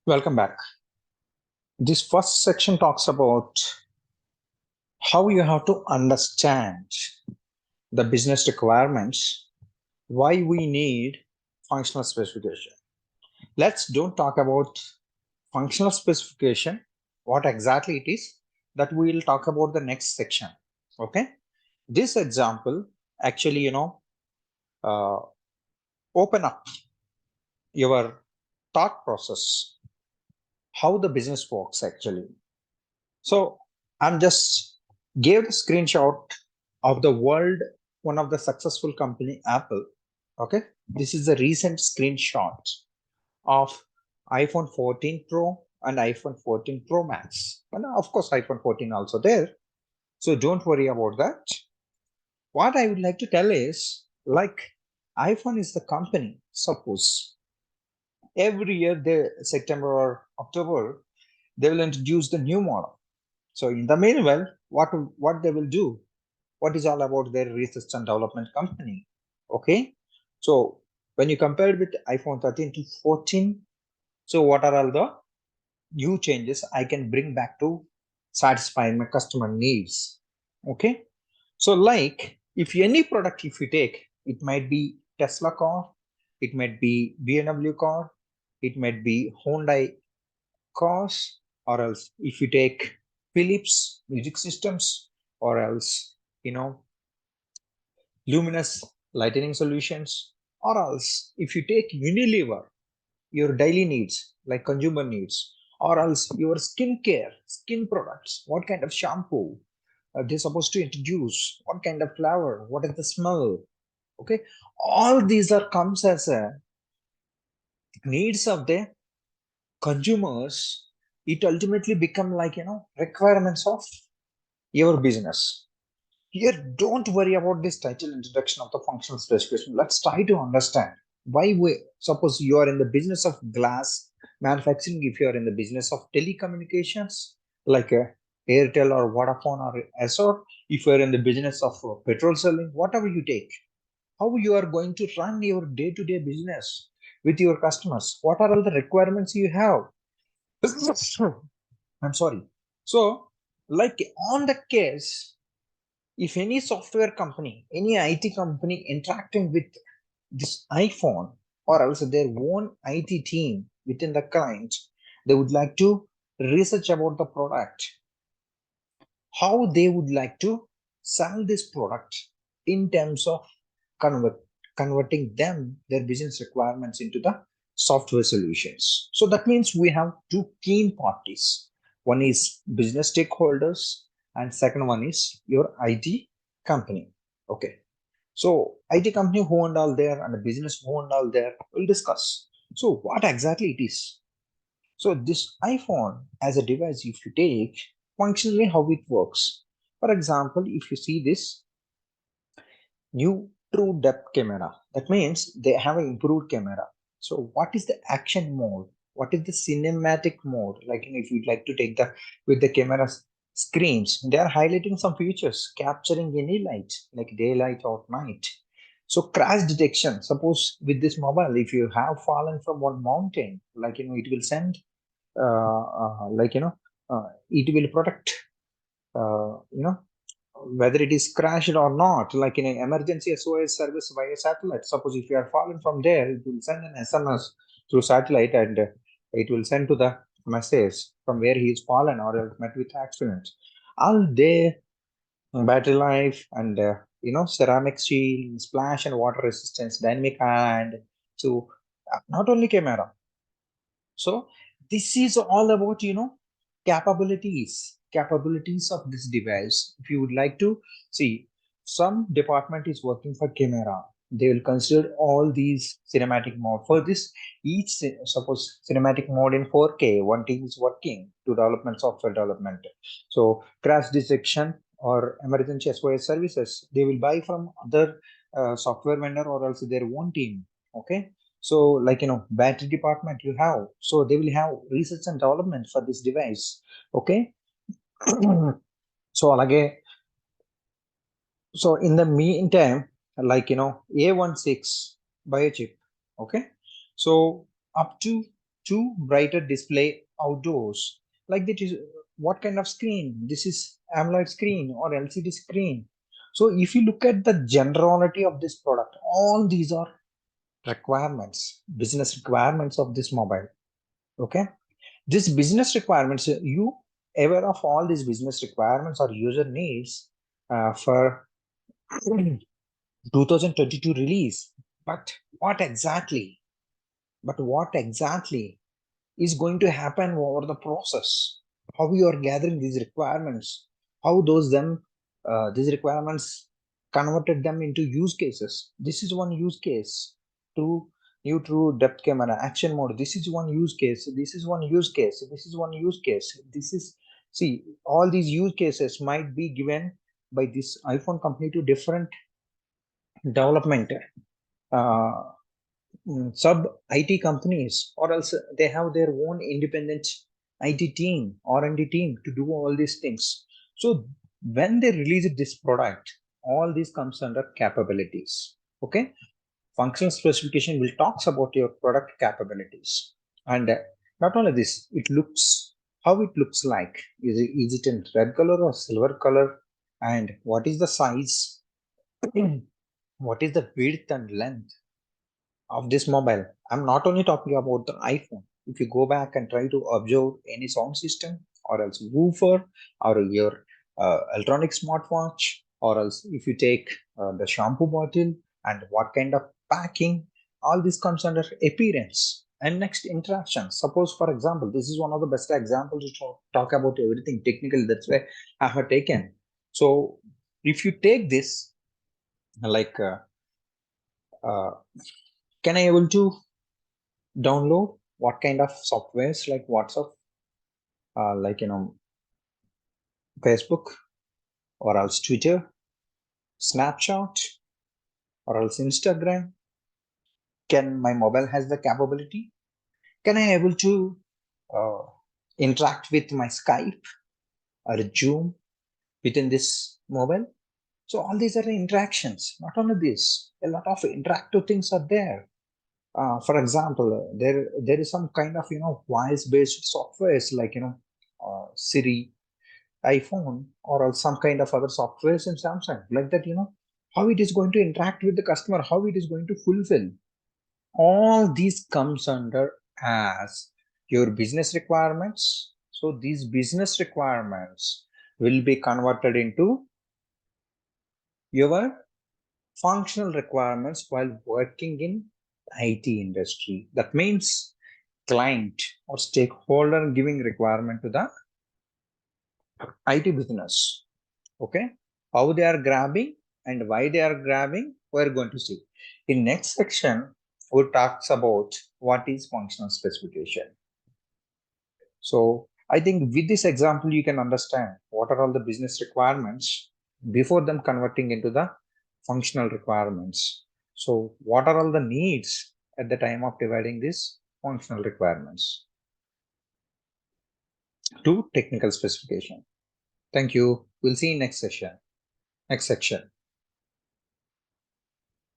Welcome back. This first section talks about how you have to understand the business requirements, why we need functional specification. Let's don't talk about functional specification, what exactly it is, that we'll talk about the next section. Okay. This example actually, open up your thought process, how the business works actually. So I'm just gave the screenshot of the world, one of the successful company, Apple. Okay, this is a recent screenshot of iPhone 14 Pro and iPhone 14 Pro Max, and of course iPhone 14 also there. So don't worry about that. What I would like to tell is, like, iPhone is the company. Suppose every year, September or October, they will introduce the new model. So in the meanwhile, what they will do? What is all about their research and development company? Okay, so when you compare it with iPhone 13 to 14, so what are all the new changes I can bring back to satisfy my customer needs? Okay, so like if any product, if you take, it might be Tesla car, it might be BMW car, it might be Hyundai cars, or else if you take Philips music systems, or else luminous lightning solutions, or else if you take Unilever, your daily needs like consumer needs, or else your skincare, skin products, what kind of shampoo they're supposed to introduce, what kind of flavor, what is the smell. Okay, all these are comes as a needs of the consumers. It ultimately become like requirements of your business. Here, don't worry about this title introduction of the functional specification. Let's try to understand why we suppose you are in the business of glass manufacturing, if you are in the business of telecommunications, like Airtel or Vodafone or SR, if you are in the business of petrol selling, whatever you take, how you are going to run your day-to-day business with your customers, what are all the requirements you have. I'm sorry. So, like on the case, if any software company, any IT company interacting with this iPhone, or else their own IT team within the client, they would like to research about the product, how they would like to sell this product in terms of converting them, their business requirements into the software solutions. So that means we have two key parties. One is business stakeholders, and second one is your IT company. Okay. So IT company who and all there and the business who and all there will discuss. So what exactly it is? So this iPhone as a device, if you take functionally how it works. For example, if you see this new true depth camera, that means they have an improved camera. So what is the action mode? What is the cinematic mode? Like if you'd like to take the with the camera screens, they are highlighting some features, capturing any light, like daylight or night. So crash detection. Suppose with this mobile, if you have fallen from one mountain, like it will send it will protect whether it is crashed or not, like in an emergency SOS service via satellite. Suppose if you are fallen from there, it will send an SMS through satellite, and it will send to the message from where he is fallen or met with accident. All there, battery life, and ceramic shield, splash and water resistance, dynamic and so not only camera. So this is all about capabilities of this device. If you would like to see, some department is working for camera, they will consider all these cinematic mode. For this, suppose cinematic mode in 4K, one team is working to development software development. So crash detection or emergency SOS services, they will buy from other software vendor or also their own team. Okay, so like battery department you have, so they will have research and development for this device. Okay. So again, so in the meantime, like A16 biochip. Okay, so up to too brighter display outdoors. Like that is what kind of screen? This is AMOLED screen or LCD screen. So if you look at the generality of this product, all these are requirements, business requirements of this mobile. Okay, this business requirements, you aware of all these business requirements or user needs for 2022 release. But what exactly? What exactly is going to happen over the process? How you are gathering these requirements? How these requirements converted them into use cases? This is one use case. To new true depth camera action mode. This is one use case. This is one use case. This is one use case. This is, see, all these use cases might be given by this iPhone company to different development uh, sub IT companies, or else they have their own independent IT team, R&D team to do all these things. So when they release this product, all this comes under capabilities. Okay, functional specification will talks about your product capabilities, and not only this, it looks how it looks like. Is it in red color or silver color, and what is the size? What is the width and length of this mobile? I'm not only talking about the iPhone. If you go back and try to observe any sound system, or else woofer, or your electronic smartwatch, or else if you take the shampoo bottle and what kind of packing, all this comes under appearance. And next, interaction. Suppose, for example, this is one of the best examples to talk about everything technical. That's why I have taken. So if you take this, like, can I able to download what kind of softwares like WhatsApp, like Facebook, or else Twitter, Snapchat, or else Instagram? Can my mobile has the capability? Can I able to uh, interact with my Skype or Zoom within this mobile? So all these are interactions. Not only this, a lot of interactive things are there. For example, there is some kind of voice-based softwares like Siri, iPhone, or else some kind of other softwares in Samsung, like that. How it is going to interact with the customer, how it is going to fulfill. All these comes under as your business requirements. So these business requirements will be converted into your functional requirements while working in IT industry. That means client or stakeholder giving requirement to the IT business. Okay, how they are grabbing and why they are grabbing, we're going to see. In next section, we talks about what is functional specification. So I think with this example, you can understand what are all the business requirements before them converting into the functional requirements. So what are all the needs at the time of dividing these functional requirements to technical specification? Thank you. We'll see in next session, next section.